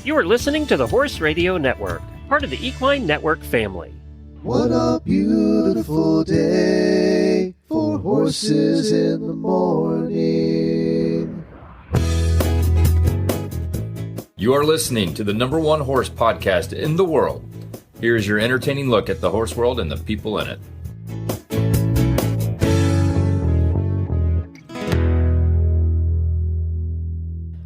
You are listening to the Horse Radio Network, part of the Equine Network family. What a beautiful day for horses in the morning. You are listening to the #1 horse podcast in the world. Here is your entertaining look at the horse world and the people in it.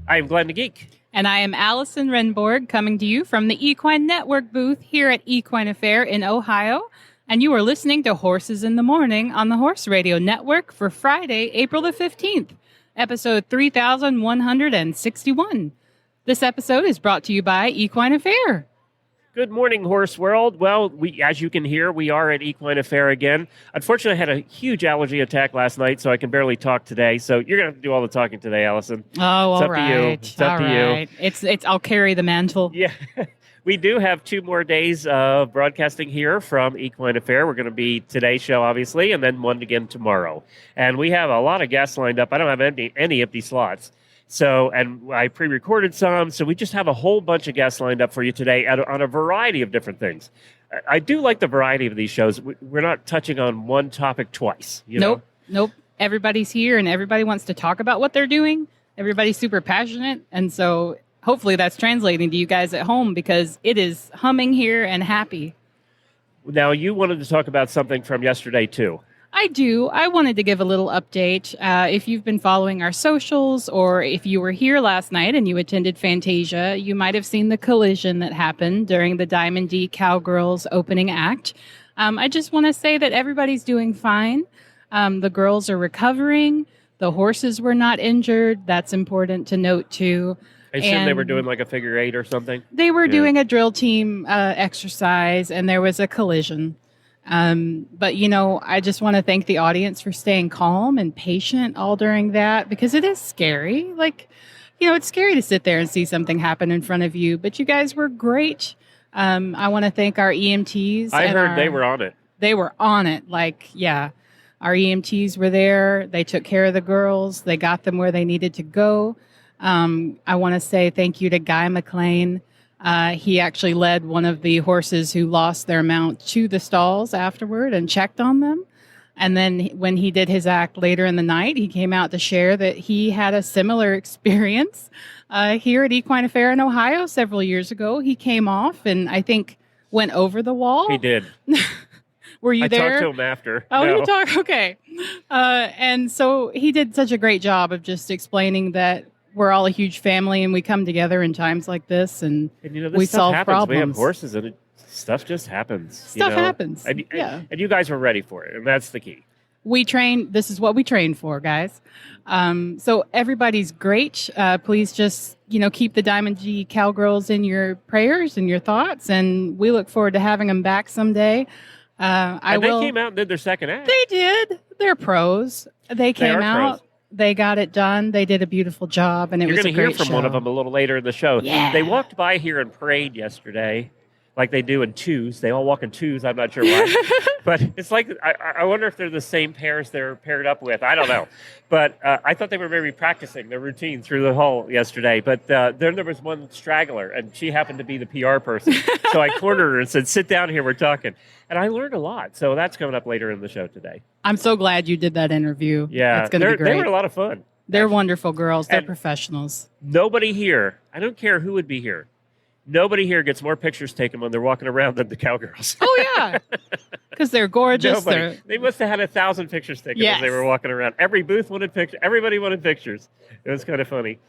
I am Glenn the Geek. And I am Allison Renborg, coming to you from the Equine Network booth here at Equine Affaire in Ohio. And you are listening to Horses in the Morning on the Horse Radio Network for Friday, April the 15th, episode 3161. This episode is brought to you by Equine Affaire. Good morning, Horse World. Well, as you can hear, we are at Equine Affaire again. Unfortunately, I had a huge allergy attack last night, so I can barely talk today. So you're going to have to do all the talking today, Allison. Oh, all right. To you. It's up to you. It's. I'll carry the mantle. Yeah. We do have 2 more days of broadcasting here from Equine Affaire. We're going to be today's show, obviously, and then one again tomorrow. And we have a lot of guests lined up. I don't have any empty slots. So, and I pre-recorded some, so we just have a whole bunch of guests lined up for you today on a variety of different things. I do like the variety of these shows. We're not touching on one topic twice. Nope. Everybody's here, and everybody wants to talk about what they're doing. Everybody's super passionate, and so hopefully that's translating to you guys at home because it is humming here and happy. Now, you wanted to talk about something from yesterday, too. I do. I wanted to give a little update. If you've been following our socials or if you were here last night and you attended Fantasia, you might have seen the collision that happened during the Diamond D Cowgirls opening act. I just want to say that everybody's doing fine. The girls are recovering. The horses were not injured. That's important to note, too. I assume they were doing like a figure 8 or something? They were doing a drill team exercise, and there was a collision. But, I just want to thank the audience for staying calm and patient all during that because it is scary. It's scary to sit there and see something happen in front of you, but you guys were great. I want to thank our EMTs. I heard they were on it. They were on it. Our EMTs were there. They took care of the girls. They got them where they needed to go. I want to say thank you to Guy McLean. He actually led one of the horses who lost their mount to the stalls afterward and checked on them. And then when he did his act later in the night, he came out to share that he had a similar experience here at Equine Affaire in Ohio several years ago. He came off and I think went over the wall. He did. Were you there? I talked to him after. Oh, no. You talked? Okay. And so he did such a great job of just explaining that we're all a huge family and we come together in times like this and we solve problems. We have horses and stuff just happens. Stuff happens. And you guys were ready for it, and that's the key. We train. This is what we train for, guys. So everybody's great. Please just, keep the Diamond G Cowgirls in your prayers and your thoughts, and we look forward to having them back someday. They came out and did their second act. They did. They're pros. They came out. Pros. They got it done. They did a beautiful job, and it was a great show. You're going to hear from one of them a little later in the show. Yeah. They walked by here and prayed yesterday, like they do in twos. They all walk in twos. I'm not sure why. But it's like, I wonder if they're the same pairs they're paired up with. I don't know. But I thought they were maybe practicing their routine through the hall yesterday. But then there was one straggler, and she happened to be the PR person. So I cornered her and said, sit down here, we're talking. And I learned a lot. So that's coming up later in the show today. I'm so glad you did that interview. Yeah. It's going to be great. They were a lot of fun. They're wonderful girls. They're professionals. Nobody here, I don't care who would be here, nobody here gets more pictures taken when they're walking around than the Cowgirls. Oh, yeah. Because they're gorgeous. They must have had 1,000 pictures taken as they were walking around. Every booth wanted pictures. Everybody wanted pictures. It was kind of funny.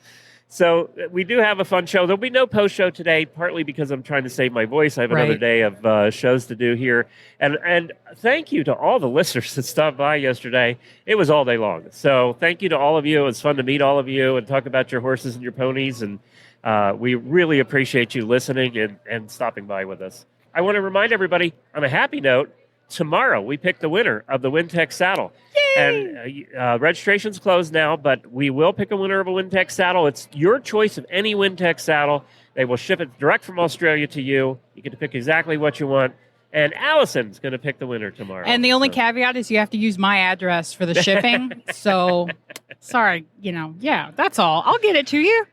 So we do have a fun show. There'll be no post-show today, partly because I'm trying to save my voice. I have another day of shows to do here. And thank you to all the listeners that stopped by yesterday. It was all day long. So thank you to all of you. It was fun to meet all of you and talk about your horses and your ponies. And we really appreciate you listening and stopping by with us. I want to remind everybody, on a happy note, tomorrow we pick the winner of the Wintech saddle. Yay! And registration's closed now, but we will pick a winner of a Wintech saddle. It's your choice of any Wintech saddle. They will ship it direct from Australia to you. You get to pick exactly what you want. And Allison's going to pick the winner tomorrow. And the only caveat is you have to use my address for the shipping. So, sorry, that's all. I'll get it to you.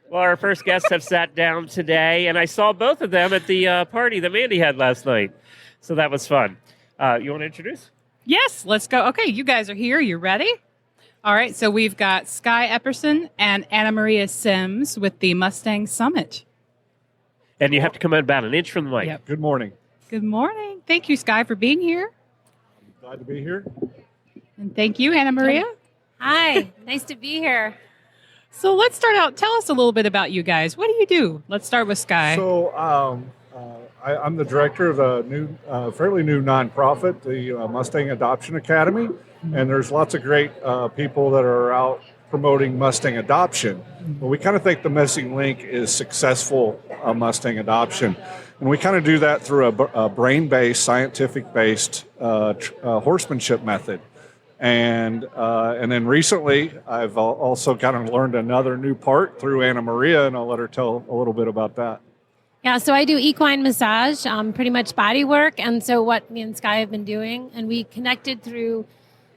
Well, our first guests have sat down today, and I saw both of them at the party that Mandy had last night. So that was fun. You want to introduce? Yes, let's go. Okay, you guys are here. You ready? All right, so we've got Skye Epperson and Annamaria Sims with the Mustang Summit. And you have to come in about an inch from the mic. Yep. Good morning. Good morning. Thank you, Skye, for being here. Glad to be here. And thank you, Annamaria. Hi, nice to be here. So let's start out. Tell us a little bit about you guys. What do you do? Let's start with Skye. So I'm the director of a fairly new nonprofit, the Mustang Adoption Academy, and there's lots of great people that are out promoting Mustang adoption. But we kind of think the missing link is successful Mustang adoption, and we kind of do that through a brain-based, scientific-based horsemanship method. And then recently, I've also kind of learned another new part through Annamaria, and I'll let her tell a little bit about that. Yeah, so I do equine massage, pretty much body work. And so what me and Skye have been doing, and we connected through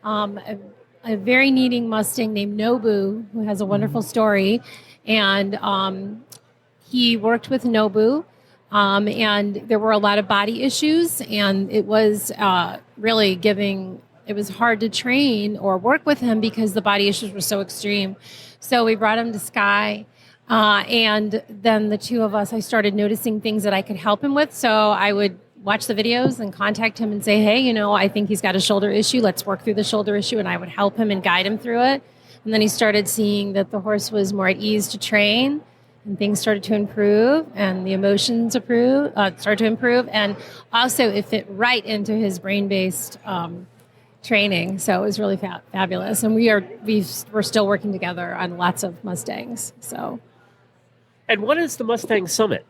a very needing Mustang named Nobu, who has a wonderful story. And he worked with Nobu, and there were a lot of body issues, and it was really it was hard to train or work with him because the body issues were so extreme. So we brought him to Skye. And then the two of us, I started noticing things that I could help him with. So I would watch the videos and contact him and say, hey, I think he's got a shoulder issue. Let's work through the shoulder issue. And I would help him and guide him through it. And then he started seeing that the horse was more at ease to train, and things started to improve, and the emotions started to improve. And also it fit right into his brain-based training. So it was really fabulous. And we're still working together on lots of Mustangs. So. And what is the Mustang Summit?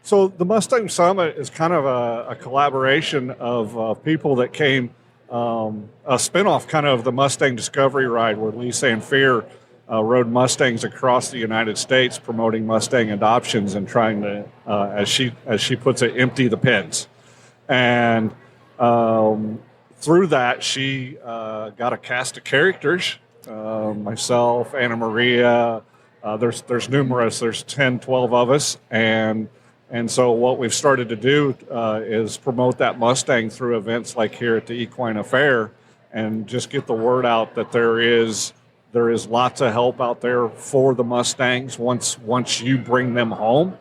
So the Mustang Summit is kind of a collaboration of people that came, a spinoff kind of the Mustang Discovery Ride, where Lee Sanfier rode Mustangs across the United States, promoting Mustang adoptions and trying to, as she puts it, empty the pens. And through that, she got a cast of characters, myself, Annamaria. There's numerous. There's 10, 12 of us, and so what we've started to do is promote that Mustang through events like here at the Equine Affaire, and just get the word out that there is lots of help out there for the Mustangs once you bring them home.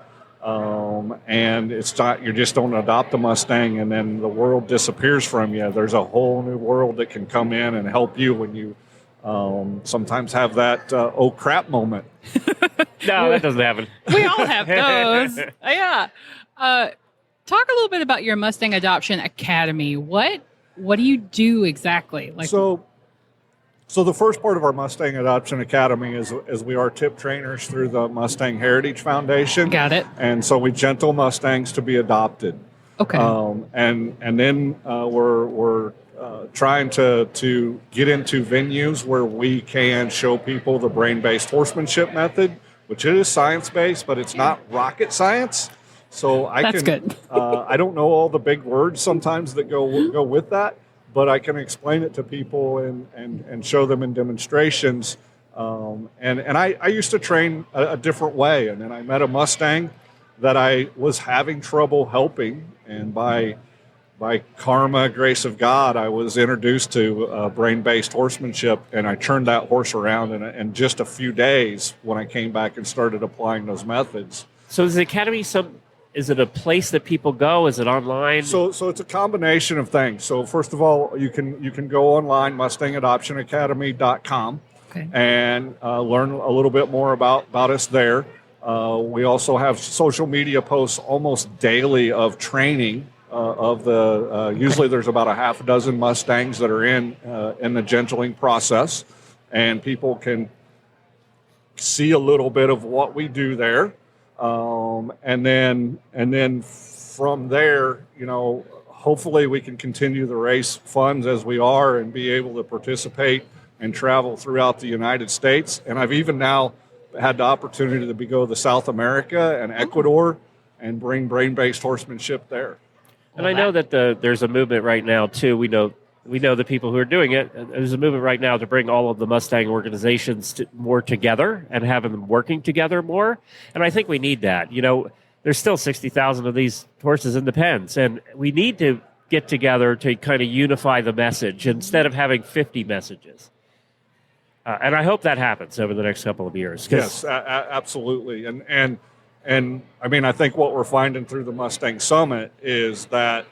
And it's not, you just don't adopt a Mustang and then the world disappears from you. There's a whole new world that can come in and help you when you sometimes have that oh crap moment. No, that doesn't happen. We all have those. Yeah. Talk a little bit about your Mustang Adoption Academy. What do you do exactly? So the first part of our Mustang Adoption Academy is we are tip trainers through the Mustang Heritage Foundation. Got it. And so we gentle Mustangs to be adopted. Okay. And then we're trying to get into venues where we can show people the brain-based horsemanship method, which it is science-based, but it's not rocket science. So That's good. I don't know all the big words sometimes that go with that, but I can explain it to people and show them in demonstrations. And I used to train a different way, and then I met a Mustang that I was having trouble helping, and by karma, grace of God, I was introduced to brain-based horsemanship, and I turned that horse around in just a few days when I came back and started applying those methods. So is the Academy is it a place that people go? Is it online? So it's a combination of things. So first of all, you can go online, MustangAdoptionAcademy.com, okay, and learn a little bit more about us there. We also have social media posts almost daily of training usually there's about a half a dozen Mustangs that are in the gentling process, and people can see a little bit of what we do there. And then from there, hopefully we can continue the race funds as we are and be able to participate and travel throughout the United States. And I've even now had the opportunity to go to South America and Ecuador and bring brain-based horsemanship there. And I know that there's a movement right now, too. We know we know the people who are doing it. There's a movement right now to bring all of the Mustang organizations more together and having them working together more. And I think we need that. There's still 60,000 of these horses in the pens, and we need to get together to kind of unify the message instead of having 50 messages. And I hope that happens over the next couple of years. Yes, absolutely. And I mean, I think what we're finding through the Mustang Summit is that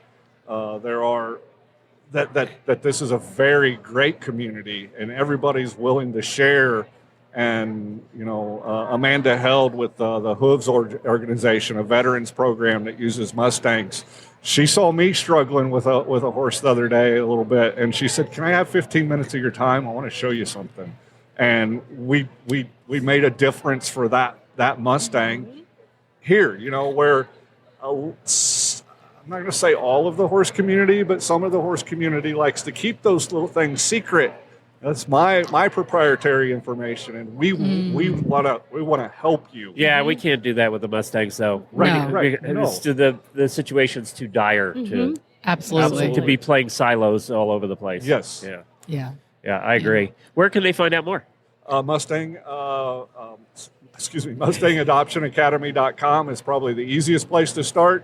that this is a very great community, and everybody's willing to share. And Amanda held with the Hooves organization, a veterans program that uses Mustangs. She saw me struggling with a horse the other day a little bit, and she said, "Can I have 15 minutes of your time? I want to show you something." And we made a difference for that Mustang here. Where I'm not going to say all of the horse community, but some of the horse community likes to keep those little things secret. That's my proprietary information, and we want to help you. Yeah, we can't do that with the Mustangs, though. Right. No. The situation's too dire to Absolutely. to be playing silos all over the place. Yes. Yeah. Yeah, I agree. Where can they find out more? MustangAdoptionAcademy.com is probably the easiest place to start.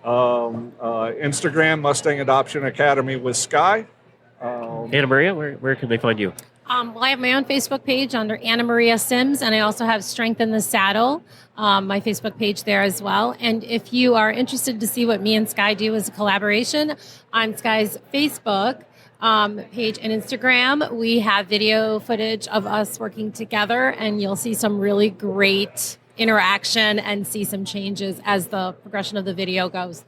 Instagram, Mustang Adoption Academy with Sky. Annamaria, where can they find you? Well, I have my own Facebook page under Annamaria Sims, and I also have Strength in the Saddle, my Facebook page there as well. And if you are interested to see what me and Sky do as a collaboration, on Sky's Facebook page and Instagram, we have video footage of us working together, and you'll see some really great interaction and see some changes as the progression of the video goes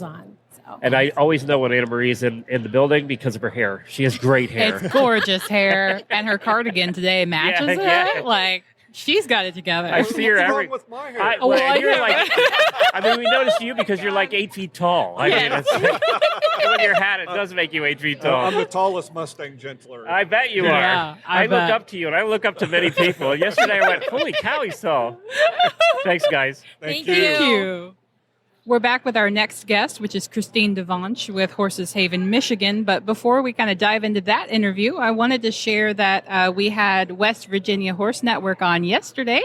on. So. And I always know when Annamarie's in the building because of her hair. She has great hair. It's gorgeous hair, and her cardigan today matches it. Yeah. Like, she's got it together. I see her What's every. wrong with my hair? We noticed you because you're like 8 feet tall. I mean, it's with your hat, it does make you 8 feet tall. I'm the tallest Mustang gentler. I bet you are. Yeah, I look bet. up to you, and I look up to many people. Yesterday, I went, "Holy cow, he's tall!" Thanks, guys. Thank Thank you. We're back with our next guest, which is Kristine Dvonch with Horses Haven, Michigan. But before we kind of dive into that interview, I wanted to share that we had West Virginia Horse Network on yesterday,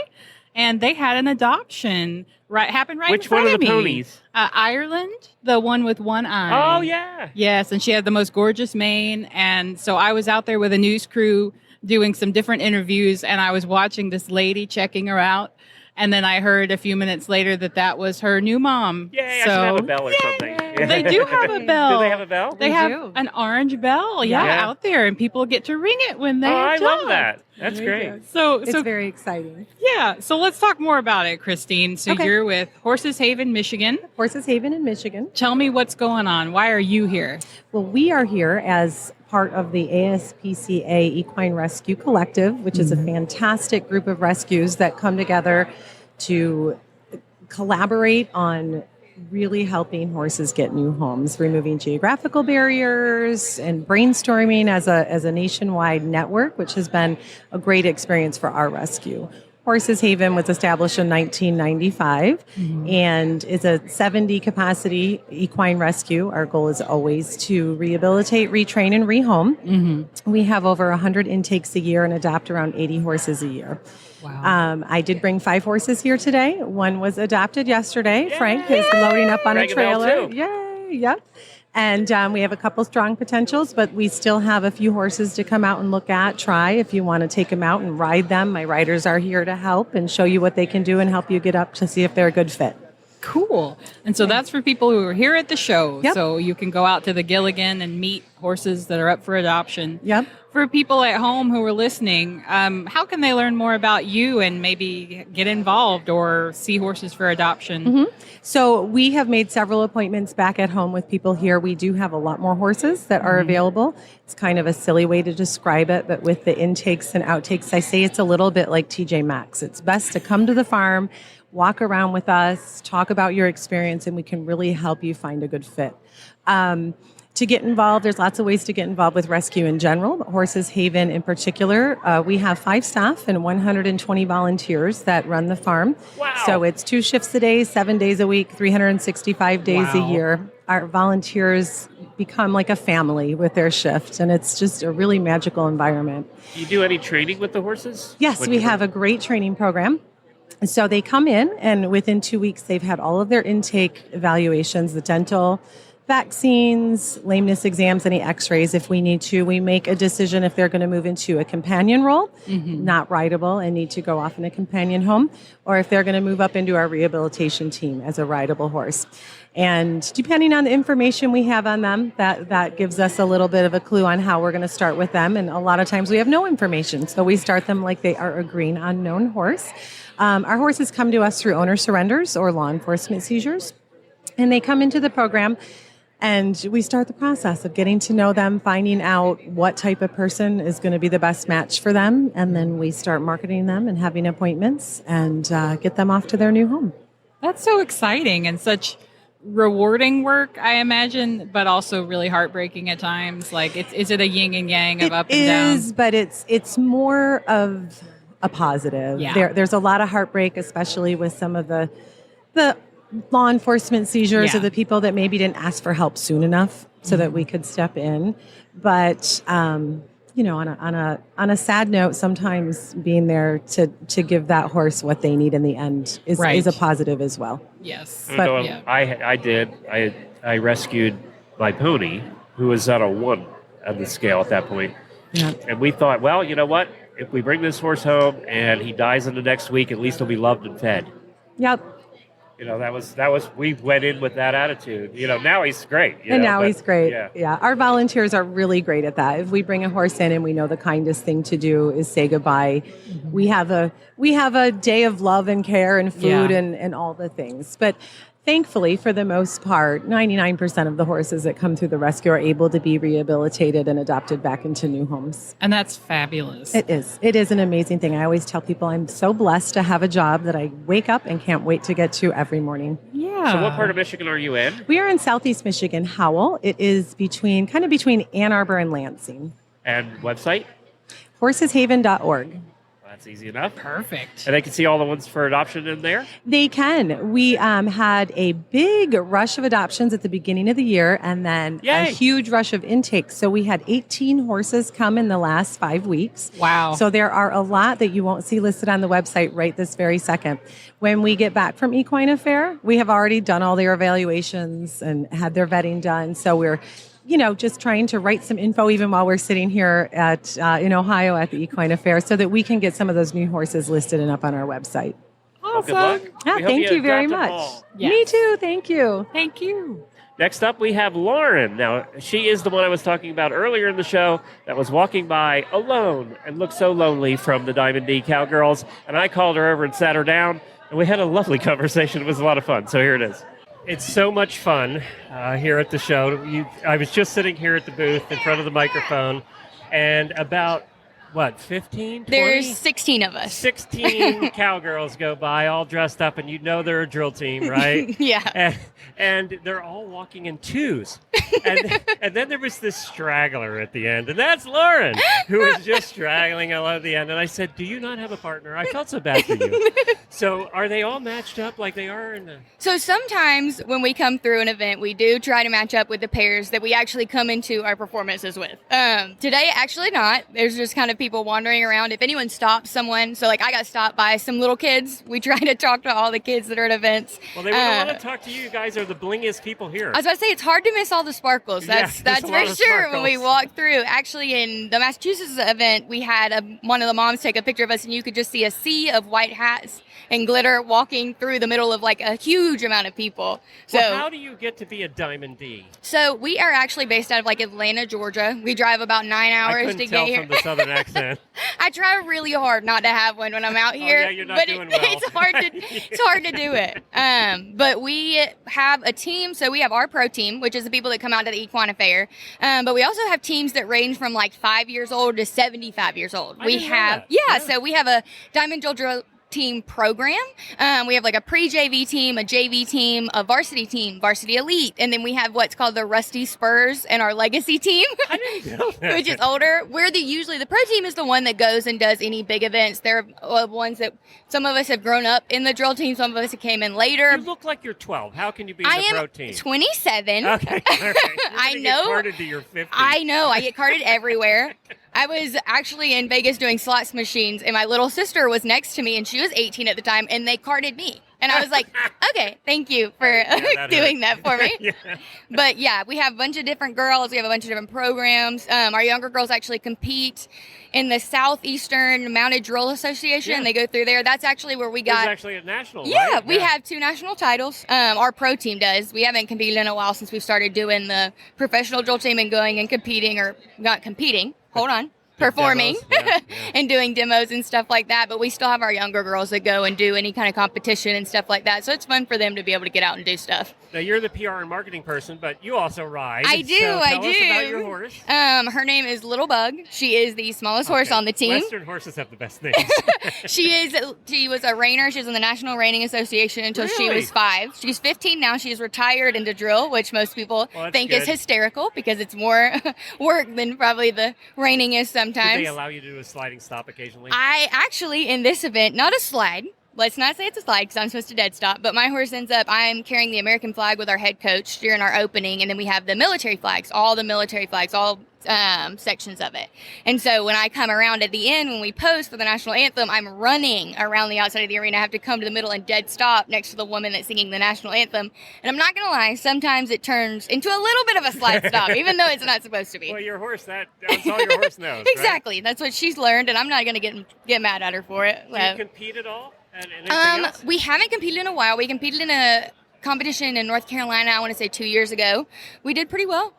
and they had an adoption happened right Which in front one of the me. ponies? Ireland, the one with one eye. Oh yeah. Yes, and she had the most gorgeous mane. And so I was out there with a news crew doing some different interviews, and I was watching this lady checking her out. And then I heard a few minutes later that was her new mom. Yay, I should have a bell or something. They do have a bell. Do they have a bell? They have an orange bell, out there, and people get to ring it when they I adopt. love that. That's great. So It's very exciting. yeah. So let's talk more about it, Kristine. So Okay. you're with Horses Haven, Michigan. Horses Haven in Michigan. Tell me what's going on. Why are you here? Well, we are here as part of the ASPCA Equine Rescue Collective, which is a fantastic group of rescues that come together to collaborate on really helping horses get new homes, removing geographical barriers, and brainstorming as a nationwide network, which has been a great experience for our rescue. Horses Haven was established in 1995 and is a 70 capacity equine rescue. Our goal is always to rehabilitate, retrain, and rehome. We have over 100 intakes a year and adopt around 80 horses a year. Wow. I did bring 5 horses here today. One was adopted yesterday. Frank is loading up on a Rang a bell, trailer. too. Yay! Yep. And we have a couple strong potentials, but we still have a few horses to come out and look at, try. If you want to take them out and ride them, my riders are here to help and show you what they can do and help you get up to see if they're a good fit. Cool. And so that's for people who are here at the show. Yep. So you can go out to the Gilligan and meet horses that are up for adoption. Yep. For people at home who are listening, how can they learn more about you and maybe get involved or see horses for adoption? So we have made several appointments back at home with people here. We do have a lot more horses that are available. It's kind of a silly way to describe it, but with the intakes and outtakes, I say it's a little bit like TJ Maxx. It's best to come to the farm, walk around with us, talk about your experience, and we can really help you find a good fit. To get involved, there's lots of ways to get involved with rescue in general, but Horses Haven in particular. We have 5 staff and 120 volunteers that run the farm. Wow. So it's 2 shifts a day, 7 days a week, 365 days a Wow. year. Our volunteers become like a family with their shift, and it's just a really magical environment. Do you do any training with the horses? Yes, we have a great training program. So they come in, and within 2 weeks, they've had all of their intake evaluations, the dental, vaccines, lameness exams, any x-rays if we need to. We make a decision if they're going to move into a companion role, not rideable, and need to go off in a companion home, or if they're going to move up into our rehabilitation team as a rideable horse. And depending on the information we have on them, that gives us a little bit of a clue on how we're going to start with them. And a lot of times we have no information, so we start them like they are a green unknown horse. Our horses come to us through owner surrenders or law enforcement seizures, and they come into the program. And we start the process of getting to know them, finding out what type of person is going to be the best match for them. And then we start marketing them and having appointments and get them off to their new home. That's so exciting and such rewarding work, I imagine, but also really heartbreaking at times. Like, is it a yin and yang of up and down? It is, but it's more of a positive. Yeah. There's a lot of heartbreak, especially with some of the law enforcement seizures of the people that maybe didn't ask for help soon enough so that we could step in. But on a sad note, sometimes being there to give that horse what they need in the end is a positive as well. Yes. I rescued my pony, who was at a 1 on the scale at that point. Yeah. And we thought, well, you know what? If we bring this horse home and he dies in the next week, at least he'll be loved and fed. Yep. That was. We went in with that attitude. Now he's great. He's great. Yeah. Our volunteers are really great at that. If we bring a horse in and we know the kindest thing to do is say goodbye, we have a day of love and care and food and all the things. But thankfully, for the most part, 99% of the horses that come through the rescue are able to be rehabilitated and adopted back into new homes. And that's fabulous. It is. It is an amazing thing. I always tell people I'm so blessed to have a job that I wake up and can't wait to get to every morning. Yeah. So what part of Michigan are you in? We are in Southeast Michigan, Howell. It is between Ann Arbor and Lansing. And website? Horseshaven.org. That's easy enough. Perfect. And they can see all the ones for adoption in there? They can. We had a big rush of adoptions at the beginning of the year and then a huge rush of intakes. So we had 18 horses come in the last 5 weeks. Wow. So there are a lot that you won't see listed on the website right this very second. When we get back from Equine Affaire, we have already done all their evaluations and had their vetting done. So we're just trying to write some info even while we're sitting here in Ohio at the Equine Affaire so that we can get some of those new horses listed and up on our website. Well, good luck. Yeah, thank you very much. Yes. Me too. Thank you. Thank you. Next up, we have Lauren. Now, she is the one I was talking about earlier in the show that was walking by alone and looked so lonely from the Diamond D Cowgirls. And I called her over and sat her down, and we had a lovely conversation. It was a lot of fun. So here it is. It's so much fun here at the show. I was just sitting here at the booth in front of the microphone, and about, 15, 20? There's 16 of us. 16 cowgirls go by, all dressed up, and they're a drill team, right? Yeah. And they're all walking in twos. And then there was this straggler at the end, and that's Lauren, who was just straggling along at the end. And I said, do you not have a partner? I felt so bad for you. So are they all matched up like they are in the... So sometimes when we come through an event, we do try to match up with the pairs that we actually come into our performances with. Today, actually not. There's just kind of people wandering around. If anyone stops someone, so like I got stopped by some little kids. We try to talk to all the kids that are at events. Well, they wouldn't want to talk to you. You guys are the blingiest people here. I was about to say, it's hard to miss all the sparkles. That's for sure when we walk through. Actually, in the Massachusetts event, we had one of the moms take a picture of us, and you could just see a sea of white hats and glitter walking through the middle of like a huge amount of people. So how do you get to be a Diamond D? So we are actually based out of like Atlanta, Georgia. We drive about 9 hours to get here. I couldn't tell from the southern accent. I try really hard not to have one when I'm out here. Oh, yeah, you're not doing well. It's hard to do it. But we have a team. So we have our pro team, which is the people that come out to the Equine Affaire. But we also have teams that range from like 5 years old to 75 years old. So we have a Diamond team program. We have like a pre-JV team, a JV team, a varsity team, varsity elite, and then we have what's called the Rusty Spurs and our legacy team, I didn't know that. which is older. We're usually the pro team is the one that goes and does any big events. They're ones that some of us have grown up in the drill team, some of us came in later. You look like you're 12. How can you be in the pro team? I am 27. Okay, all right. I know. Get carded to your 50. I know. I get carded everywhere. I was actually in Vegas doing slots machines, and my little sister was next to me, and she was 18 at the time, and they carded me. And I was like, okay, thank you for doing that for me. Yeah. But yeah, we have a bunch of different girls. We have a bunch of different programs. Our younger girls actually compete in the Southeastern Mounted Drill Association. Yeah. They go through there. That's actually where we got. There's actually a national, Yeah, right? we have 2 national titles. Our pro team does. We haven't competed in a while since we started doing the professional drill team and going and competing, or not competing. Hold on. Performing and doing demos and stuff like that, but we still have our younger girls that go and do any kind of competition and stuff like that, so it's fun for them to be able to get out and do stuff. Now, you're the PR and marketing person, but you also ride. I do, so I tell do. us about your horse. Her name is Little Bug. She is the smallest horse on the team. Western horses have the best names. She was a reiner. She was in the National Reining Association until she was 5. She's 15 now. She's retired into drill, which most people think is hysterical because it's more work than probably the reining is sometimes. Do they allow you to do a sliding stop occasionally? I actually, in this event, not a slide. Let's not say it's a slide because I'm supposed to dead stop, but my horse ends up, I'm carrying the American flag with our head coach during our opening, and then we have the military flags, all sections of it. And so when I come around at the end, when we pose for the national anthem, I'm running around the outside of the arena. I have to come to the middle and dead stop next to the woman that's singing the national anthem. And I'm not going to lie, sometimes it turns into a little bit of a slide stop, even though it's not supposed to be. Well, your horse, that's all your horse knows, Exactly. Right? That's what she's learned, and I'm not going to get mad at her for it. Do you compete at all? And anything else? We haven't competed in a while. We competed in a competition in North Carolina, I want to say 2 years ago. We did pretty well.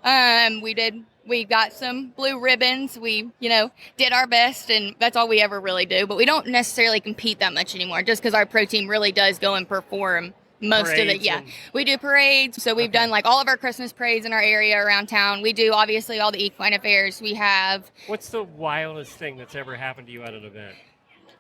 We got some blue ribbons. We, did our best, and that's all we ever really do. But we don't necessarily compete that much anymore, just because our pro team really does go and perform most of it. Yeah, we do parades. So we've done like all of our Christmas parades in our area around town. We do obviously all the equine affairs. We have. What's the wildest thing that's ever happened to you at an event?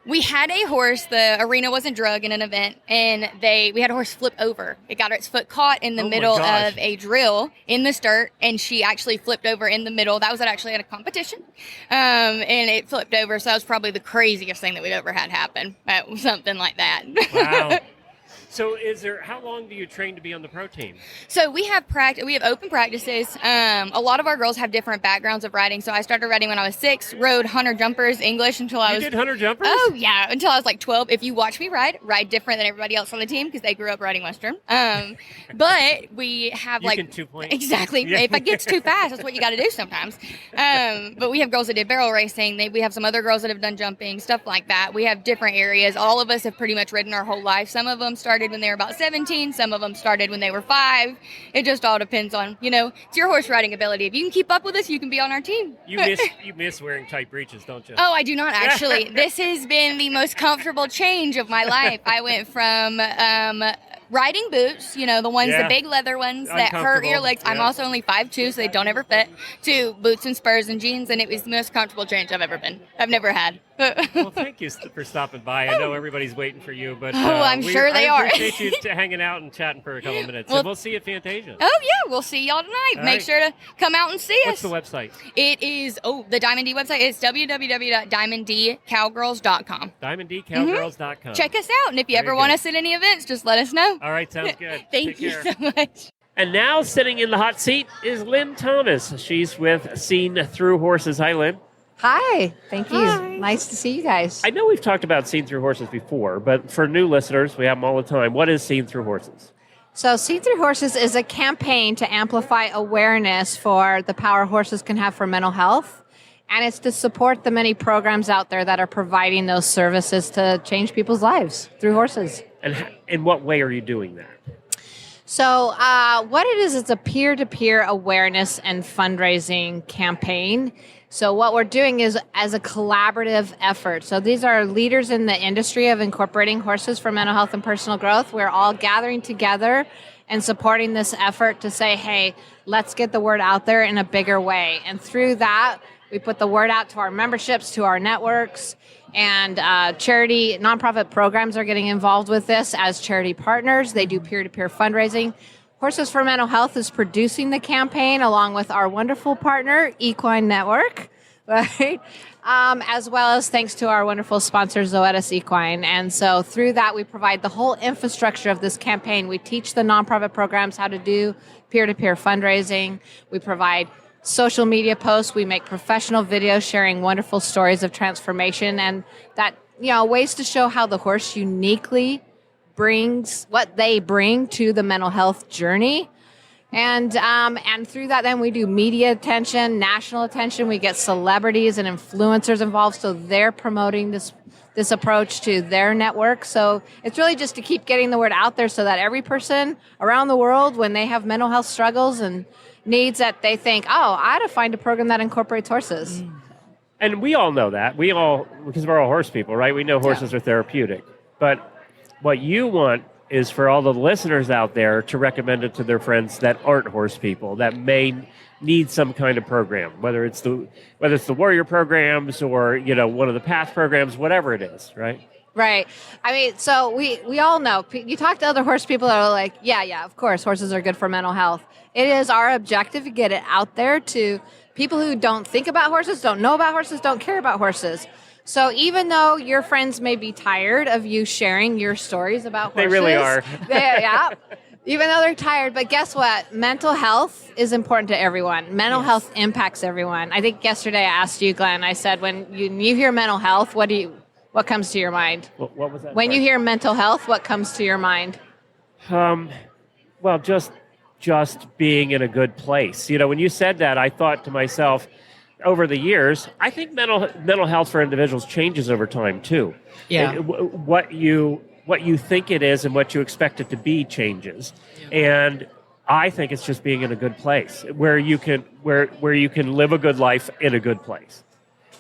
We had a horse, the arena wasn't drug in an event, and we had a horse flip over. It got its foot caught in the middle of a drill in the start, and she actually flipped over in the middle. That was actually at a competition, and it flipped over, so that was probably the craziest thing that we've ever had happen, something like that. Wow. So how long do you train to be on the pro team? So we have open practices. A lot of our girls have different backgrounds of riding. So I started riding when I was 6, rode hunter jumpers, English until I was... You did hunter jumpers? Oh, yeah, until I was like 12. If you watch me ride different than everybody else on the team because they grew up riding Western. But we have you can 2-point. Exactly. Yeah. If it gets too fast, that's what you got to do sometimes. But we have girls that did barrel racing. We have some other girls that have done jumping, stuff like that. We have different areas. All of us have pretty much ridden our whole life. Some of them started when they were about 17. Some of them started when they were 5. It just all depends on, it's your horse riding ability. If you can keep up with us, you can be on our team. You miss wearing tight breeches, don't you? Oh, I do not actually. This has been the most comfortable change of my life. I went from riding boots, the ones, the big leather ones that hurt your legs. I'm also only 5'2", so they don't ever fit, to boots and spurs and jeans, and it was the most comfortable change I've never had. Well, thank you for stopping by. I know everybody's waiting for you, but I'm sure they are. I appreciate you hanging out and chatting for a couple of minutes. And we'll see you at Fantasia. Oh, yeah. We'll see y'all tonight. Make sure to come out and see us. What's the website? It is, the Diamond D website. It's www.diamonddcowgirls.com. Diamonddcowgirls.com. Check us out. And if you ever want us at any events, just let us know. All right. Sounds good. Thank you so much. And now sitting in the hot seat is Lynn Thomas. She's with Seen Through Horses. Hi, Lynn. Hi, thank you. Hi. Nice to see you guys. I know we've talked about Seen Through Horses before, but for new listeners, we have them all the time. What is Seen Through Horses? So Seen Through Horses is a campaign to amplify awareness for the power horses can have for mental health. And it's to support the many programs out there that are providing those services to change people's lives through horses. And in what way are you doing that? So what it is, it's a peer-to-peer awareness and fundraising campaign. So what we're doing is as a collaborative effort. So these are leaders in the industry of incorporating horses for mental health and personal growth. We're all gathering together and supporting this effort to say, hey, let's get the word out there in a bigger way. And through that, We put the word out to our memberships, to our networks, and charity, nonprofit programs are getting involved with this as charity partners. They do peer-to-peer fundraising. Horses for Mental Health is producing the campaign along with our wonderful partner, Equine Network, right? As well as thanks to our wonderful sponsor, Zoetis Equine. And so through that, we provide the whole infrastructure of this campaign. We teach the nonprofit programs how to do peer-to-peer fundraising. We provide social media posts. We make professional videos sharing wonderful stories of transformation and that, ways to show how the horse uniquely brings what they bring to the mental health journey. And through that, then we do media attention, national attention. We get celebrities and influencers involved, so they're promoting this approach to their network. So it's really just to keep getting the word out there so that every person around the world, when they have mental health struggles and needs, that they think, I ought to find a program that incorporates horses. And we all know that. Because we're all horse people, right? We know horses are therapeutic. But what you want is for all the listeners out there to recommend it to their friends that aren't horse people, that may need some kind of program, whether it's the warrior programs or one of the path programs, whatever it is, right? Right. I mean, so we all know. You talk to other horse people that are like, yeah, of course, horses are good for mental health. It is our objective to get it out there to people who don't think about horses, don't know about horses, don't care about horses. So even though your friends may be tired of you sharing your stories about horses. They really are. Even though they're tired. But guess what? Mental health is important to everyone. Mental health impacts everyone. I think yesterday I asked you, Glenn, I said, when you hear mental health, what comes to your mind? What was that? When you hear mental health, what comes to your mind? Well, just being in a good place. When you said that, I thought to myself, over the years, I think mental health for individuals changes over time too. Yeah. What you think it is and what you expect it to be changes. Yeah. And I think it's just being in a good place where you can live a good life in a good place.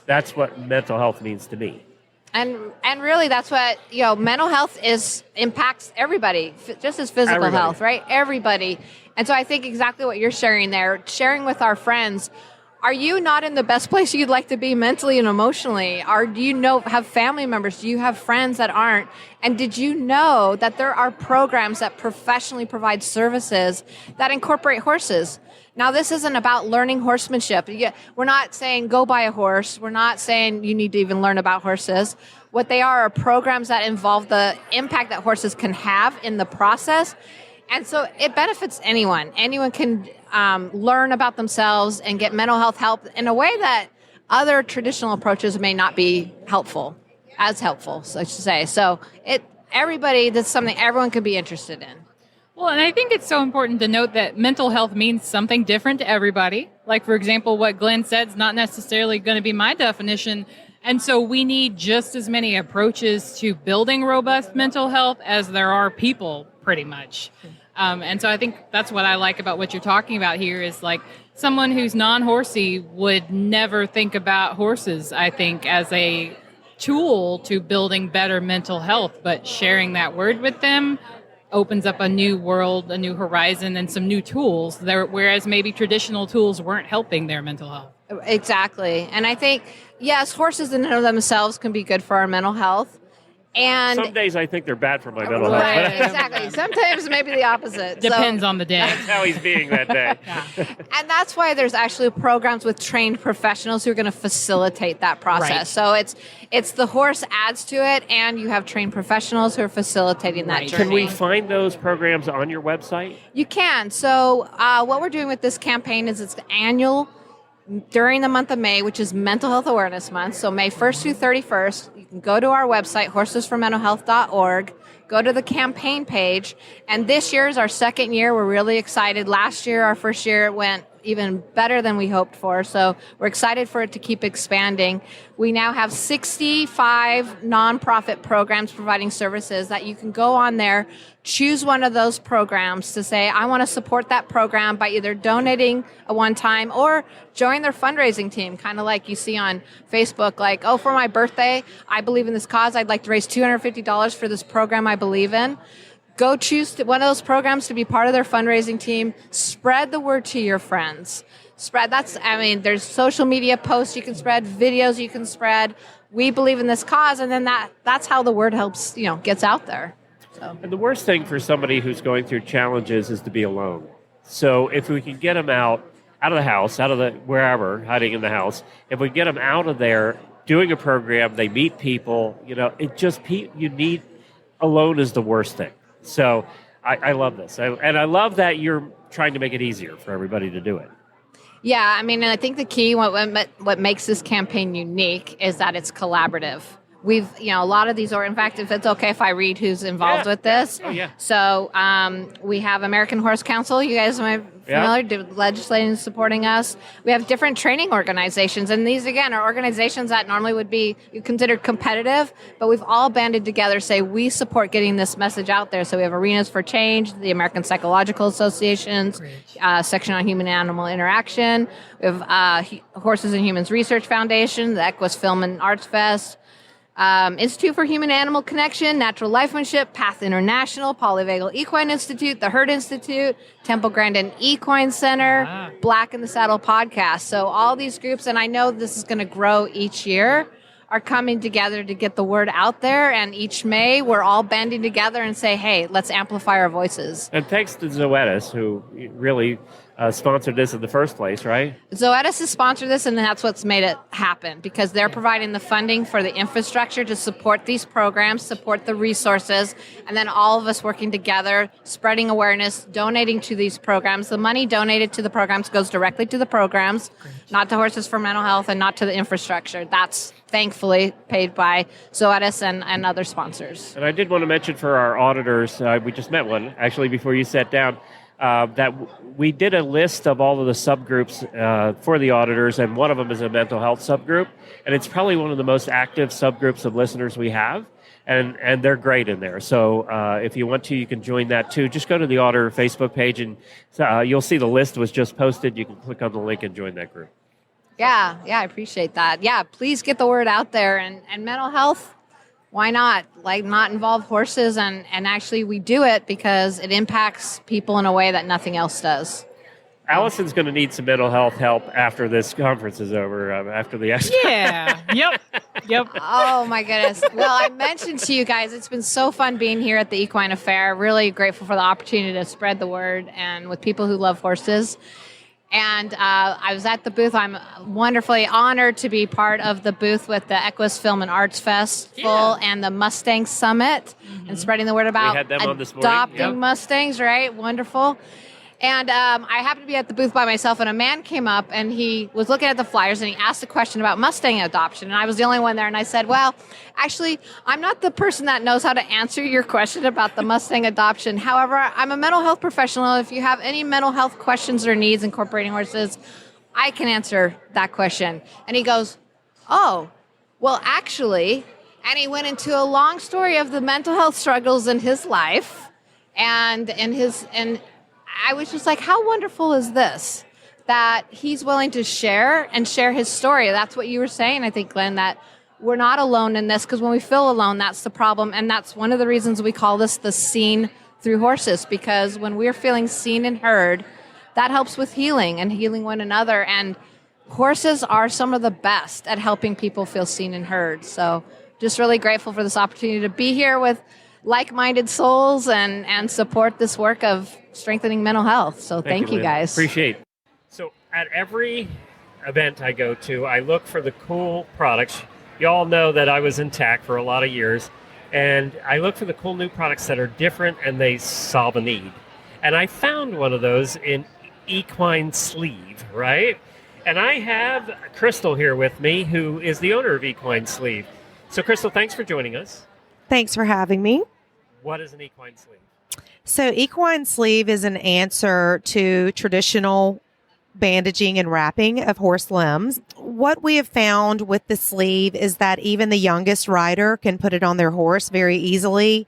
That's what mental health means to me. And really, that's what mental health impacts everybody, just as physical health, right? Everybody. And so I think exactly what you're sharing there, sharing with our friends. Are you not in the best place you'd like to be mentally and emotionally? Or do you have family members? Do you have friends that aren't? And did you know that there are programs that professionally provide services that incorporate horses? Now, this isn't about learning horsemanship. We're not saying go buy a horse. We're not saying you need to even learn about horses. What they are programs that involve the impact that horses can have in the process. And so it benefits anyone. Anyone can learn about themselves and get mental health help in a way that other traditional approaches may not be as helpful, so I should say. So that's something everyone could be interested in. Well, and I think it's so important to note that mental health means something different to everybody. Like, for example, what Glenn said is not necessarily going to be my definition. And so we need just as many approaches to building robust mental health as there are people, pretty much. And so I think that's what I like about what you're talking about here is like someone who's non-horsey would never think about horses, I think, as a tool to building better mental health. But sharing that word with them opens up a new world, a new horizon, and some new tools, whereas maybe traditional tools weren't helping their mental health. Exactly. And I think, yes, horses in and of themselves can be good for our mental health. And some days I think they're bad for my mental health. Right, exactly. Sometimes maybe the opposite. Depends on the day. That's how he's being that day. And that's why there's actually programs with trained professionals who are going to facilitate that process. Right. So it's the horse adds to it, and you have trained professionals who are facilitating that journey. Can we find those programs on your website? You can. So what we're doing with this campaign is it's annual during the month of May, which is Mental Health Awareness Month. So May 1st through 31st, you can go to our website, horsesformentalhealth.org, go to the campaign page. And this year is our second year. We're really excited. Last year, our first year, it went even better than we hoped for. So we're excited for it to keep expanding. We now have 65 nonprofit programs providing services that you can go on there, choose one of those programs to say, I want to support that program by either donating a one-time or join their fundraising team, kind of like you see on Facebook, like, oh, for my birthday, I believe in this cause. I'd like to raise $250 for this program I believe in. Go choose one of those programs to be part of their fundraising team. Spread the word to your friends. spread. There's social media posts you can spread, videos you can spread. We believe in this cause, and then that's how the word helps, gets out there. So. And the worst thing for somebody who's going through challenges is to be alone. So if we can get them out of the house, out of the wherever, hiding in the house, if we get them out of there, doing a program, they meet people, alone is the worst thing. So I love this. And I love that you're trying to make it easier for everybody to do it. Yeah, and I think the key, what makes this campaign unique is that it's collaborative. We've, a lot of these, or in fact, if it's okay if I read who's involved with this. Oh, yeah. So we have American Horse Council. You guys are familiar, legislating supporting us. We have different training organizations. And these, again, are organizations that normally would be considered competitive, but we've all banded together, say we support getting this message out there. So we have Arenas for Change, the American Psychological Association's section on human-animal interaction. We have Horses and Humans Research Foundation, the Equus Film and Arts Fest, Institute for Human-Animal Connection, Natural Lifemanship, Path International, Polyvagal Equine Institute, the Herd Institute, Temple Grandin Equine Center, Black in the Saddle podcast. So all these groups, and I know this is going to grow each year, are coming together to get the word out there. And each May, we're all banding together and say, hey, let's amplify our voices. And thanks to Zoetis, who really sponsored this in the first place, right? Zoetis has sponsored this, and that's what's made it happen, because they're providing the funding for the infrastructure to support these programs, support the resources, and then all of us working together, spreading awareness, donating to these programs. The money donated to the programs goes directly to the programs, not to Horses for Mental Health and not to the infrastructure. That's thankfully paid by Zoetis and other sponsors. And I did want to mention for our auditors, we just met one, actually, before you sat down, that we did a list of all of the subgroups for the auditors, and one of them is a mental health subgroup, and it's probably one of the most active subgroups of listeners we have, and they're great in there. So if you want to, you can join that too. Just go to the auditor Facebook page, and you'll see the list was just posted. You can click on the link and join that group. Yeah, I appreciate that. Yeah, please get the word out there, and mental health. Why not? Not involve horses, and actually we do it because it impacts people in a way that nothing else does. Allison's going to need some mental health help after this conference is over, after the expo. Yeah, yep. Oh, my goodness. Well, I mentioned to you guys, it's been so fun being here at the Equine Affair. Really grateful for the opportunity to spread the word and with people who love horses. And I was at the booth. I'm wonderfully honored to be part of the booth with the Equus Film and Arts Festival and the Mustang Summit and spreading the word about adopting Mustangs, right? Wonderful. And I happened to be at the booth by myself, and a man came up, and he was looking at the flyers, and he asked a question about Mustang adoption. And I was the only one there, and I said, well, actually, I'm not the person that knows how to answer your question about the Mustang adoption. However, I'm a mental health professional. If you have any mental health questions or needs incorporating horses, I can answer that question. And he goes, oh, well, actually, and he went into a long story of the mental health struggles in his life, and I was just like, how wonderful is this? That he's willing to share his story. That's what you were saying, I think, Glenn, that we're not alone in this, because when we feel alone, that's the problem. And that's one of the reasons we call this the seen through horses, because when we're feeling seen and heard, that helps with healing and healing one another. And horses are some of the best at helping people feel seen and heard. So just really grateful for this opportunity to be here with like-minded souls and support this work of strengthening mental health. So thank you guys. Appreciate it. So at every event I go to, I look for the cool products. You all know that I was in TAC for a lot of years, and I look for the cool new products that are different and they solve a need. And I found one of those in Equine Sleeve, right? And I have Crystal here with me, who is the owner of Equine Sleeve. So Crystal, thanks for joining us. Thanks for having me. What is an equine sleeve? So equine sleeve is an answer to traditional bandaging and wrapping of horse limbs. What we have found with the sleeve is that even the youngest rider can put it on their horse very easily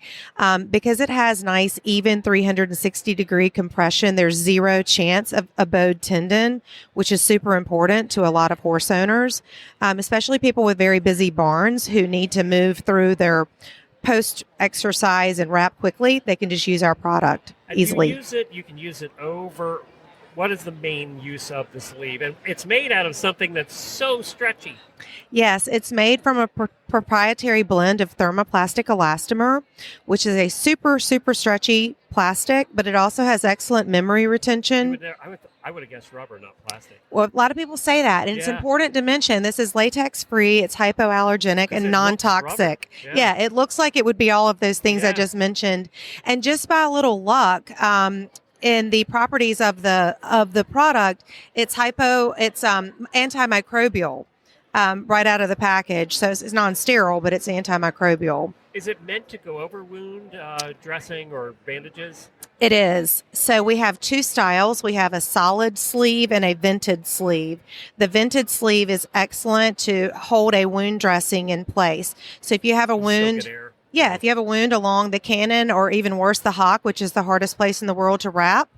because it has nice, even 360-degree compression. There's zero chance of a bowed tendon, which is super important to a lot of horse owners, especially people with very busy barns who need to move through their post-exercise and wrap quickly. They can just use our product easily. You can use it over what is the main use of the sleeve? And it's made out of something that's so stretchy. Yes, it's made from a proprietary blend of thermoplastic elastomer, which is a super, super stretchy plastic, but it also has excellent memory retention. I would have guessed rubber, not plastic. Well, a lot of people say that, and it's important to mention this is latex-free, it's hypoallergenic, and non-toxic. Yeah, it looks like it would be all of those things I just mentioned. And just by a little luck, in the properties of the product, it's antimicrobial right out of the package. So it's non-sterile, but it's antimicrobial. Is it meant to go over wound dressing or bandages? It is. So we have two styles. We have a solid sleeve and a vented sleeve. The vented sleeve is excellent to hold a wound dressing in place. So if you have a wound, if you have a wound along the cannon or even worse, the hock, which is the hardest place in the world to wrap,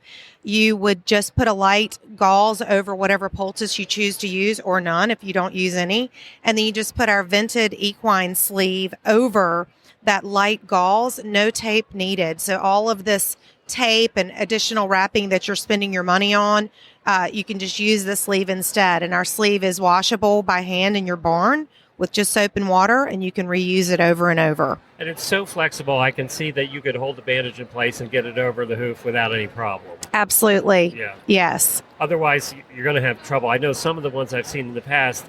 you would just put a light gauze over whatever poultice you choose to use, or none if you don't use any. And then you just put our vented equine sleeve over that light gauze, no tape needed. So all of this tape and additional wrapping that you're spending your money on, you can just use the sleeve instead. And our sleeve is washable by hand in your barn with just soap and water, and you can reuse it over and over. And it's so flexible. I can see that you could hold the bandage in place and get it over the hoof without any problem. Absolutely. Yeah. Yes. Otherwise, you're going to have trouble. I know some of the ones I've seen in the past,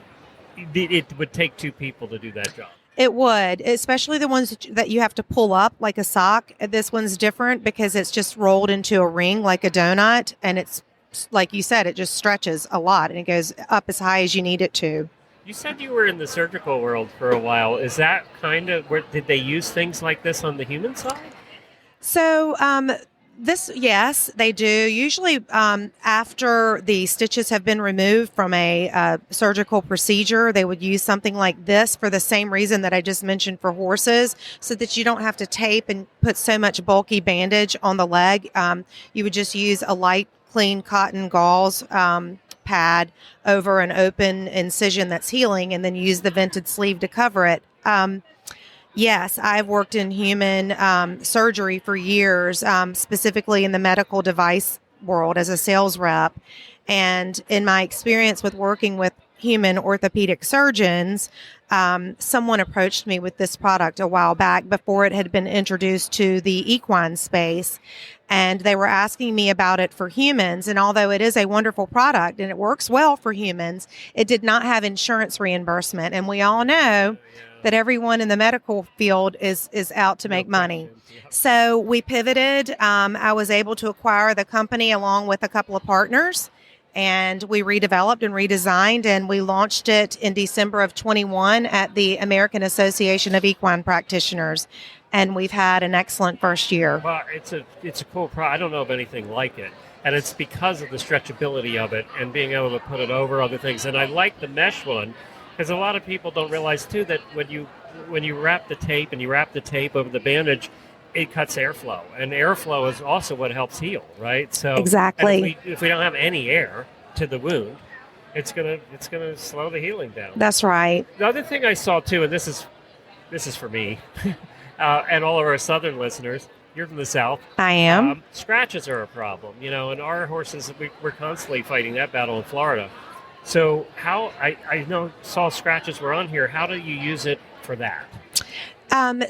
it would take two people to do that job. It would, especially the ones that you have to pull up like a sock. This one's different because it's just rolled into a ring like a donut, and it's, like you said, it just stretches a lot, and it goes up as high as you need it to. You said you were in the surgical world for a while. Is that kind of where did they use things like this on the human side? So, yes, they do. Usually after the stitches have been removed from a surgical procedure, they would use something like this for the same reason that I just mentioned for horses, so that you don't have to tape and put so much bulky bandage on the leg. You would just use a light, clean cotton gauze pad over an open incision that's healing, and then use the vented sleeve to cover it. Yes, I've worked in human surgery for years, specifically in the medical device world as a sales rep. And in my experience with working with human orthopedic surgeons, someone approached me with this product a while back before it had been introduced to the equine space. And they were asking me about it for humans. And although it is a wonderful product and it works well for humans, it did not have insurance reimbursement. And we all know that everyone in the medical field is out to make money. So we pivoted. I was able to acquire the company along with a couple of partners, and we redeveloped and redesigned, and we launched it in December of 21 at the American Association of Equine Practitioners. And we've had an excellent first year. Well, it's a cool product. I don't know of anything like it. And it's because of the stretchability of it and being able to put it over other things. And I like the mesh one, because a lot of people don't realize, too, that when you wrap the tape and you wrap the tape over the bandage, it cuts airflow. And airflow is also what helps heal, right? So exactly. If we don't have any air to the wound, it's gonna slow the healing down. That's right. The other thing I saw, too, and this is for me, and all of our southern listeners, you're from the South. I am. Scratches are a problem, and our horses, we're constantly fighting that battle in Florida. So how, I saw scratches were on here. How do you use it for that?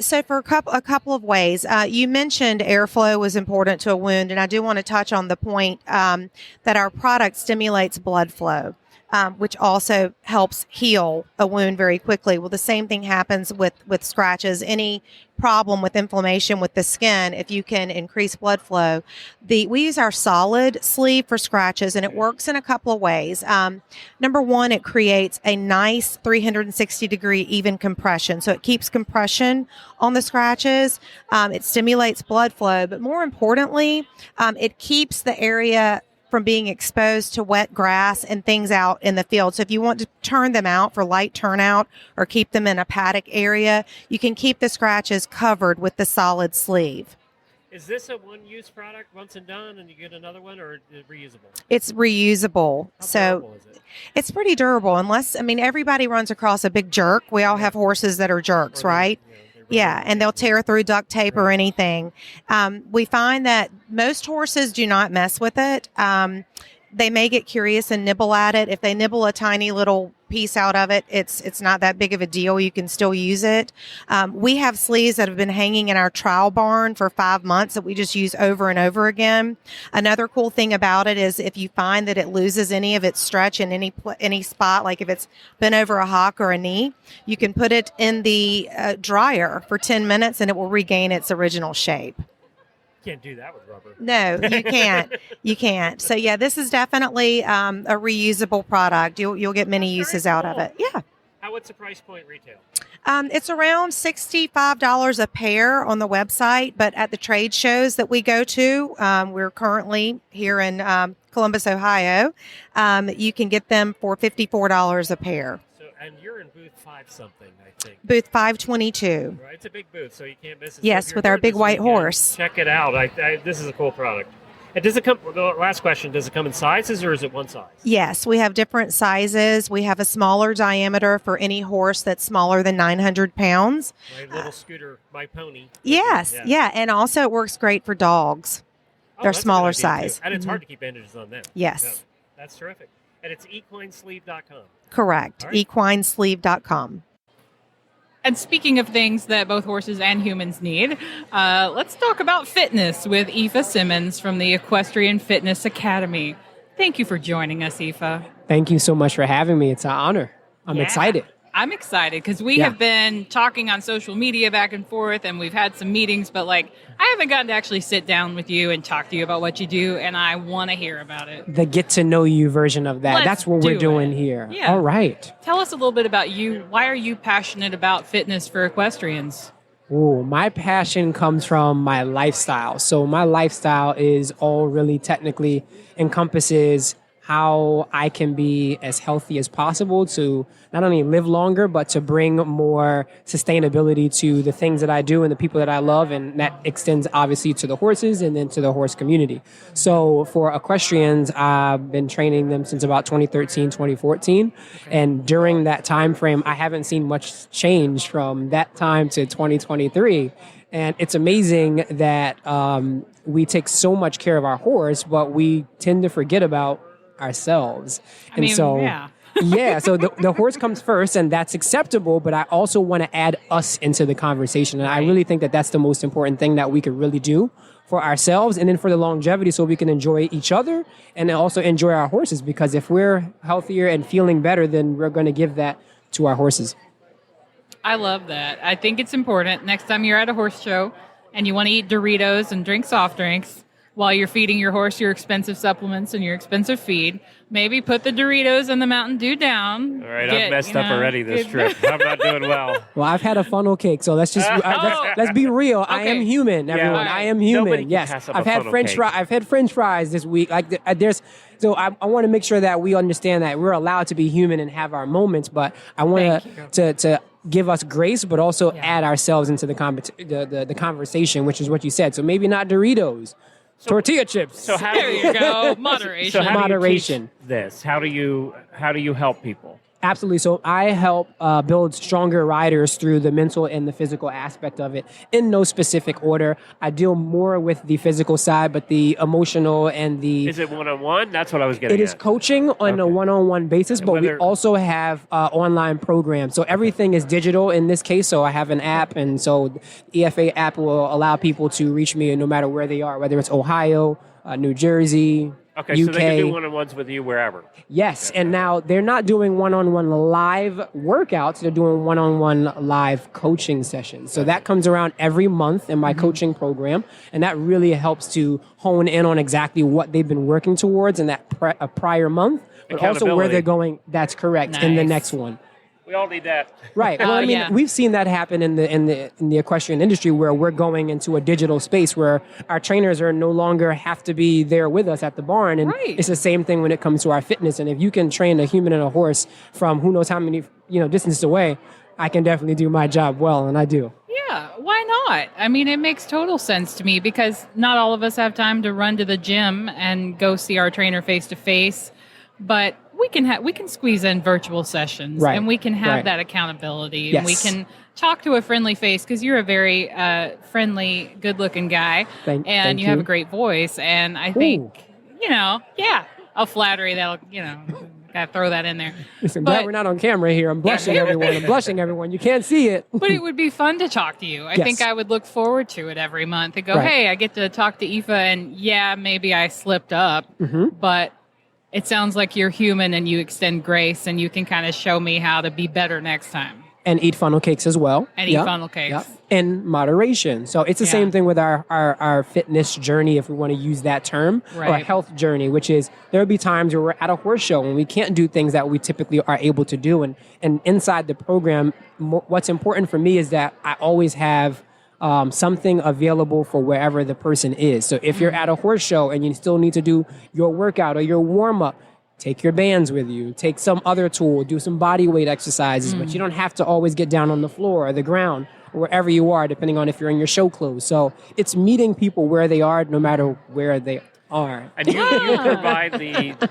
So for a couple of ways, you mentioned airflow was important to a wound, and I do want to touch on the point that our product stimulates blood flow, which also helps heal a wound very quickly. Well, the same thing happens with scratches. Any problem with inflammation with the skin, if you can increase blood flow. We use our solid sleeve for scratches, and it works in a couple of ways. Number one, it creates a nice 360-degree even compression. So it keeps compression on the scratches. It stimulates blood flow, but more importantly, it keeps the area from being exposed to wet grass and things out in the field. So if you want to turn them out for light turnout or keep them in a paddock area, you can keep the scratches covered with the solid sleeve. Is this a one-use product, once and done, and you get another one, or is it reusable? It's reusable. How so durable is it? It's pretty durable, everybody runs across a big jerk. We all have horses that are jerks, right? Yeah, and they'll tear through duct tape or anything. We find that most horses do not mess with it. they may get curious and nibble at it. If they nibble a tiny little piece out of it, it's not that big of a deal. You can still use it. We have sleeves that have been hanging in our trial barn for 5 months that we just use over and over again. Another cool thing about it is if you find that it loses any of its stretch in any spot, like if it's been over a hock or a knee, you can put it in the dryer for 10 minutes and it will regain its original shape. Can't do that with rubber. No, you can't. You can't. So yeah, this is definitely a reusable product. You'll get many uses out of it. Yeah. What's the price point retail? It's around $65 a pair on the website, but at the trade shows that we go to, we're currently here in Columbus, Ohio. You can get them for $54 a pair. So, and you're in booth 5 something, I think. Booth 522. Right, it's a big booth, so you can't miss it. Yes, with our big white horse. Check it out. This is a cool product. And does it come? The last question: does it come in sizes, or is it one size? Yes, we have different sizes. We have a smaller diameter for any horse that's smaller than 900 pounds. My little scooter, my pony. Yes, yeah, and also it works great for dogs. They're smaller size, and it's hard to keep bandages on them. Yes, so, that's terrific. And it's equinesleeve.com. Correct. Right. Equinesleeve.com. And speaking of things that both horses and humans need, let's talk about fitness with Aoife Simmons from the Equestrian Fitness Academy. Thank you for joining us, Aoife. Thank you so much for having me. It's an honor. I'm excited. I'm excited because we have been talking on social media back and forth, and we've had some meetings, but I haven't gotten to actually sit down with you and talk to you about what you do, and I want to hear about it. The get to know you version of that. That's what we're doing here. Yeah. All right. Tell us a little bit about you. Why are you passionate about fitness for equestrians? Ooh, my passion comes from my lifestyle. So my lifestyle is all really technically encompasses how I can be as healthy as possible to not only live longer, but to bring more sustainability to the things that I do and the people that I love. And that extends obviously to the horses and then to the horse community. So for equestrians, I've been training them since about 2013, 2014. And during that time frame, I haven't seen much change from that time to 2023. And it's amazing that we take so much care of our horse, but we tend to forget about ourselves. So the horse comes first, and that's acceptable, but I also want to add us into the conversation. And I really think that that's the most important thing that we could really do for ourselves and then for the longevity, so we can enjoy each other and also enjoy our horses, because if we're healthier and feeling better, then we're going to give that to our horses. I love that. I think it's important next time you're at a horse show and you want to eat Doritos and drink soft drinks while you're feeding your horse your expensive supplements and your expensive feed, maybe put the Doritos and the Mountain Dew down. All right, I've messed up already this trip. I'm not doing well. Well, I've had a funnel cake, so let's just let's be real. Okay. I am human, everyone. I am human. Yes, I've had French fries. I've had French fries this week. So I want to make sure that we understand that we're allowed to be human and have our moments, but I want to give us grace, but also add ourselves into the conversation, which is what you said. So maybe not Doritos. Tortilla chips. So there you go. Moderation. So how Moderation. Do you teach this? How do you help people? Absolutely. So I help build stronger riders through the mental and the physical aspect of it in no specific order. I deal more with the physical side, but the emotional and the... Is it one-on-one? That's what I was getting at. It is coaching on a one-on-one basis, but we also have online programs. So everything is digital in this case. So I have an app, and so the EFA app will allow people to reach me no matter where they are, whether it's Ohio, New Jersey, Okay, UK. so they can do one-on-ones with you wherever. Yes, and now they're not doing one-on-one live workouts. They're doing one-on-one live coaching sessions. So that comes around every month in my coaching program, and that really helps to hone in on exactly what they've been working towards in that prior month, but also where they're going. That's correct. In the next one. We all need that. Right. Well, I mean, we've seen that happen in the equestrian industry, where we're going into a digital space where our trainers are no longer have to be there with us at the barn. And it's the same thing when it comes to our fitness. And if you can train a human and a horse from who knows how many, distance away, I can definitely do my job well, and I do. Yeah, why not? I mean, it makes total sense to me, because not all of us have time to run to the gym and go see our trainer face to face, but we can squeeze in virtual sessions, and we can have that accountability, and we can talk to a friendly face, because you're a very friendly, good-looking guy, and you have a great voice, and I think, a flattery that'll, gotta throw that in there. Listen, glad we're not on camera here. I'm blushing, everyone. I'm blushing, everyone. You can't see it. But it would be fun to talk to you. I think I would look forward to it every month and go, hey, I get to talk to Aoife, and maybe I slipped up, but it sounds like you're human and you extend grace and you can kind of show me how to be better next time. And eat funnel cakes as well. And eat funnel cakes. In moderation. So it's the same thing with our fitness journey, if we want to use that term, or a health journey, which is there will be times where we're at a horse show and we can't do things that we typically are able to do. And inside the program, what's important for me is that I always have something available for wherever the person is. So if you're at a horse show and you still need to do your workout or your warm-up, take your bands with you, take some other tool, do some body weight exercises, but you don't have to always get down on the floor or the ground or wherever you are, depending on if you're in your show clothes. So it's meeting people where they are, no matter where they are. And you provide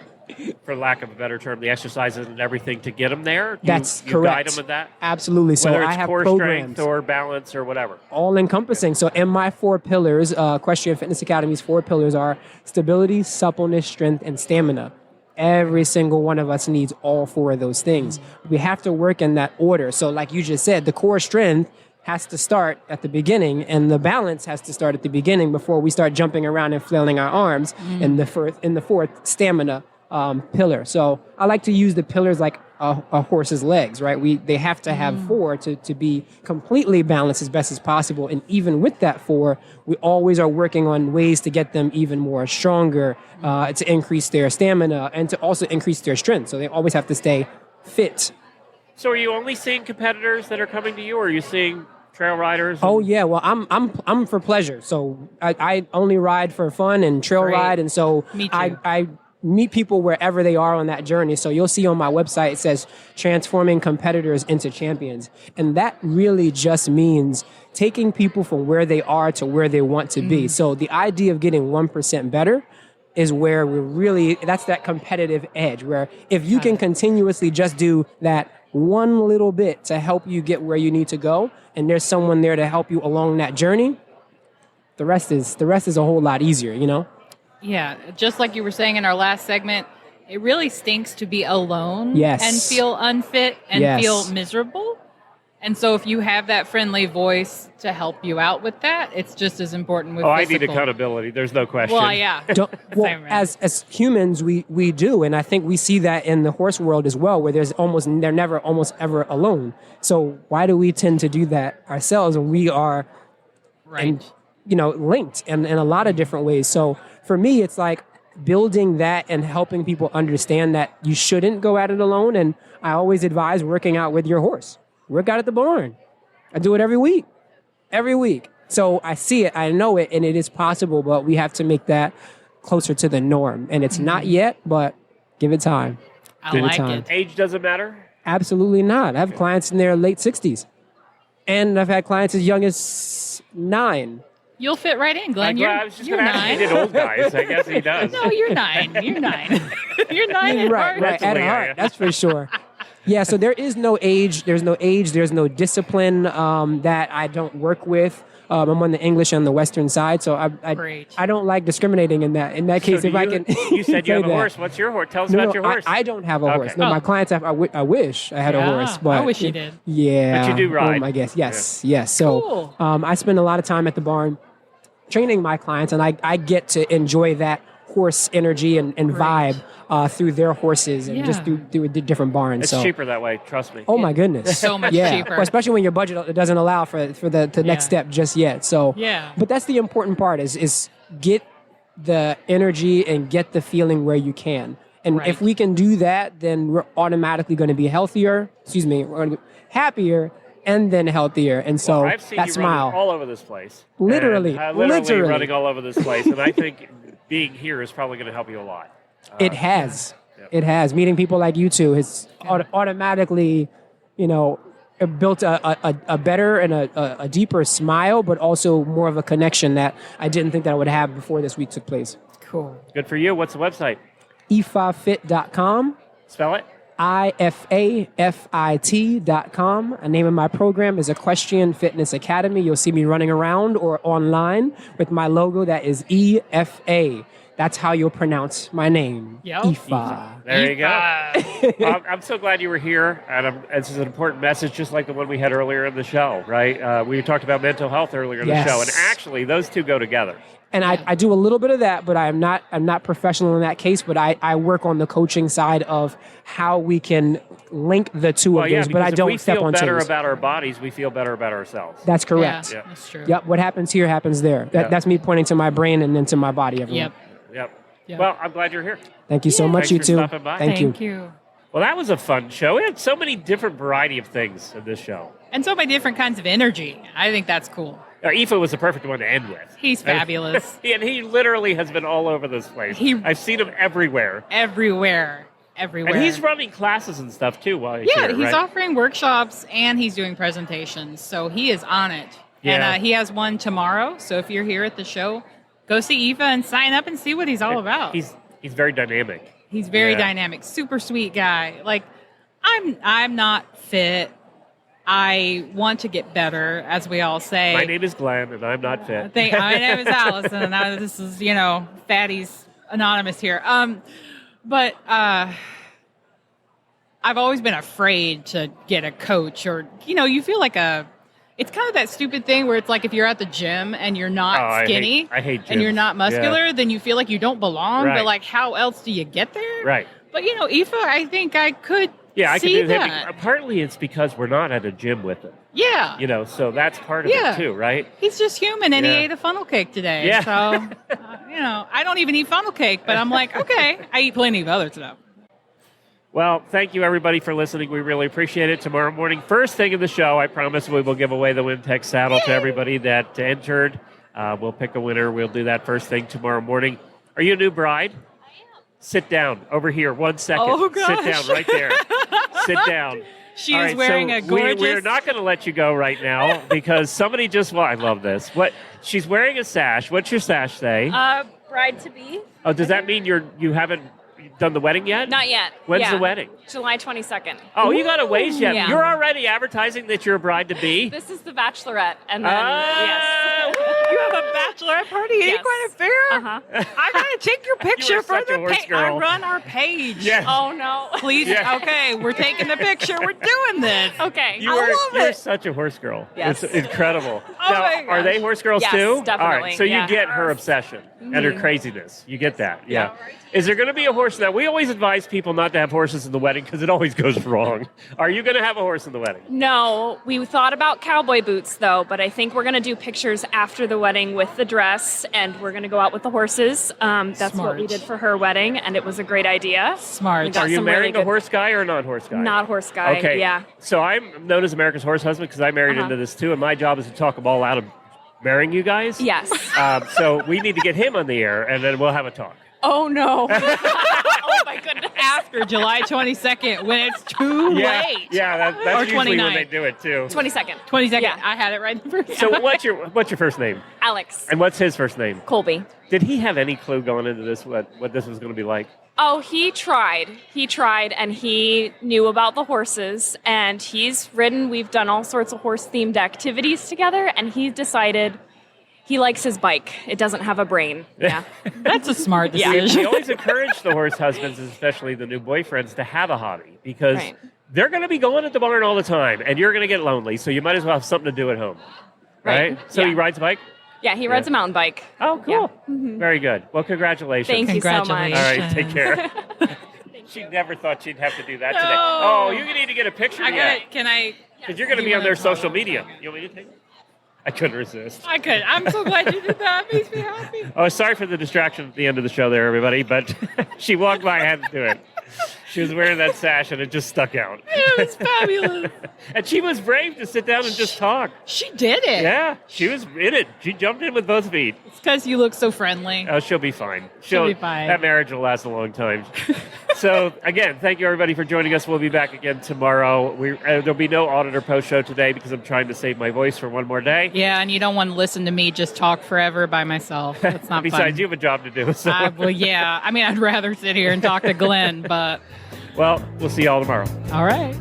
for lack of a better term, the exercises and everything to get them there? That's correct. You guide them with that? Absolutely. So Whether it's I have core programs. strength or balance or whatever. All encompassing. So in my 4 pillars, Equestrian Fitness Academy's 4 pillars are stability, suppleness, strength, and stamina. Every single one of us needs all 4 of those things. We have to work in that order. So like you just said, the core strength has to start at the beginning, and the balance has to start at the beginning before we start jumping around and flailing our arms in the 4th stamina pillar. So I like to use the pillars like a horse's legs, right? They have to have 4 to be completely balanced as best as possible. And even with that 4, we always are working on ways to get them even more stronger, to increase their stamina and to also increase their strength. So they always have to stay fit. So are you only seeing competitors that are coming to you, or are you seeing trail riders? Oh yeah, well I'm for pleasure. So I only ride for fun and trail ride, and so I meet people wherever they are on that journey. So you'll see on my website, it says transforming competitors into champions. And that really just means taking people from where they are to where they want to be. So the idea of getting 1% better is where that's that competitive edge, where if you can continuously just do that one little bit to help you get where you need to go, and there's someone there to help you along that journey, the rest is a whole lot easier, Yeah, just like you were saying in our last segment, it really stinks to be alone and feel unfit and feel miserable. And so if you have that friendly voice to help you out with that, it's just as important with I need accountability. There's no question. Well, yeah. As humans, we do. And I think we see that in the horse world as well, where they're never almost ever alone. So why do we tend to do that ourselves when we are linked in a lot of different ways? So for me, it's like building that and helping people understand that you shouldn't go at it alone. And I always advise working out with your horse. Work out at the barn. I do it every week. So I see it, I know it, and it is possible, but we have to make that closer to the norm. And it's not yet, but give it time. I like it. Age doesn't matter? Absolutely not. I have clients in their late 60s. And I've had clients as young as 9. You'll fit right in, Glenn. I was just going to ask if he did old guys. I guess he does. No, you're 9. You're 9. You're 9 at heart. Right, at heart. That's for sure. Yeah, so there is no age. There's no age. There's no discipline that I don't work with. I'm on the English and the Western side, so I don't like discriminating in that. In that case, so if I can, you said you have a horse. What's your horse? Tell us about your horse. I don't have a horse. No, my clients have. I wish I had a horse, but I wish you did. Yeah, but you do ride. I guess yes. So I spend a lot of time at the barn training my clients, and I get to enjoy that horse energy and vibe through their horses and just through different barns. It's cheaper that way, trust me. Oh my goodness. So much cheaper. Well, especially when your budget doesn't allow for the next step just yet. So but that's the important part is get the energy and get the feeling where you can. And if we can do that, then we're automatically going to be happier and then healthier. And so I've seen that you smile running all over this place. Literally running all over this place. And I think being here is probably going to help you a lot. It has. It has. Meeting people like you two has automatically, built a better and a deeper smile, but also more of a connection that I didn't think that I would have before this week took place. Cool. Good for you. What's the website? ifafit.com. Spell it. ifafit.com. The name of my program is Equestrian Fitness Academy. You'll see me running around or online with my logo that is EFA. that's how you'll pronounce my name. Yep. Aoife. There you go. I'm so glad you were here, and this is an important message, just like the one we had earlier in the show, right? We talked about mental health earlier in the show, and actually, those two go together. And I do a little bit of that, but I'm not professional in that case. But I work on the coaching side of how we can link the two of those. But I don't step on toes. If we feel better about our bodies, we feel better about ourselves. That's correct. Yeah, that's true. Yep. What happens here happens there. That's me pointing to my brain and then to my body. Everyone. Yep. Well, I'm glad you're here. Thank you so much, Thanks you for two. stopping by. Thank you. you. Well, that was a fun show. We had so many different variety of things in this show. And so many different kinds of energy. I think that's cool. Aoife was the perfect one to end with. He's fabulous. And he literally has been all over this place. I've seen him everywhere. Everywhere. And he's running classes and stuff, too, while he's here, he's right? offering workshops and he's doing presentations. So he is on it. Yeah. And he has one tomorrow. So if you're here at the show, go see Aoife and sign up and see what he's all about. He's very dynamic. He's very dynamic. Super sweet guy. Like, I'm not fit. I want to get better, as we all say. My name is Glenn, and I'm not fit. My name is Allison, and this is, Fatty's Anonymous here. But I've always been afraid to get a coach, or, you feel like it's kind of that stupid thing where it's like if you're at the gym and you're not skinny I hate gyms. and you're not muscular, then you feel like you don't belong. Right. But, like, how else do you get there? Right. But, Aoife, I think I could I see can do that. Partly it's because we're not at a gym with him. Yeah. So that's part of it too, right? He's just human, and he ate a funnel cake today. Yeah. So, I don't even eat funnel cake, but I'm like, okay, I eat plenty of other stuff. Well, thank you, everybody, for listening. We really appreciate it. Tomorrow morning, first thing in the show, I promise we will give away the Wintech saddle to everybody that entered. We'll pick a winner. We'll do that first thing tomorrow morning. Are you a new bride? I am. Sit down. Over here. 1 second. Oh, gosh. Sit down right there. Sit down. She is wearing a gorgeous... We're not going to let you go right now because somebody just... Well, I love this. She's wearing a sash. What's your sash say? Bride-to-be. Oh, does that mean you haven't done the wedding yet? Not yet. When's the wedding? July 22nd. Oh, you got a ways yet. Yeah. You're already advertising that you're a bride-to-be? This is the bachelorette. And then, yes. You have a bachelorette party at Equine Affaire? Uh-huh. I gotta take your picture for such a horse the girl. I run our page. Yes. Oh, no. Please. Yeah. Okay, we're taking the picture. We're doing this. Okay. You're such a horse girl. Yes. It's incredible. Oh now, my are they horse girls Yes, too? definitely. All right, so Yeah. you get her obsession and her craziness. You get that. Yeah. Is there going to be a horse that we always advise people not to have horses in the wedding because it always goes wrong? Are you going to have a horse in the wedding? No, we thought about cowboy boots, though, but I think we're going to do pictures after the wedding with the dress, and we're going to go out with the horses. That's what we did for her wedding, and it was a great idea. Smart. Are you marrying a horse guy or a non-horse guy? Not horse guy, Okay. yeah. So I'm known as America's horse husband because I married into this too, and my job is to talk them all out of marrying you guys. Yes. So we need to get him on the air, and then we'll have a talk. Oh, no. Oh, my goodness. After July 22nd, when it's too late. Yeah, that's Or usually when 29th. they do it too. 22nd. 22nd. Yeah. I had it right the first So time. what's your first name? Alex. And what's his first name? Colby. Did he have any clue going into this what this was going to be like? Oh, he tried. And he knew about the horses, and he's ridden. We've done all sorts of horse-themed activities together, and he decided he likes his bike. It doesn't have a brain. Yeah. That's a smart Yeah. decision. We always encourage the horse husbands, especially the new boyfriends, to have a hobby because Right. they're going to be going at the barn all the time, and you're going to get lonely. So you might as well have something to do at home, right? So Yeah. he rides a bike. Yeah, he rides a mountain bike. Oh, cool! Very good. Well, congratulations. Thank you so much. All right, take care. She never thought she'd have to do that today. No. Oh, you need to get a picture yet. Can I? Because you're going to be on their social media. You want me to take it? I couldn't resist. I could. I'm so glad you did that. It makes me happy. Oh, sorry for the distraction at the end of the show there, everybody, but she walked by, I had to do it. She was wearing that sash, and it just stuck out. It was fabulous. And she was brave to sit down and just talk. She did it. Yeah, she was in it. She jumped in with both feet. It's because you look so friendly. Oh, she'll be fine. She'll be fine. That marriage will last a long time. So, again, thank you, everybody, for joining us. We'll be back again tomorrow. There'll be no auditor post show today because I'm trying to save my voice for one more day. Yeah, and you don't want to listen to me just talk forever by myself. That's not Besides, fun. you have a job to do. So. Well, yeah. I mean, I'd rather sit here and talk to Glenn, but... Well, we'll see you all tomorrow. All right.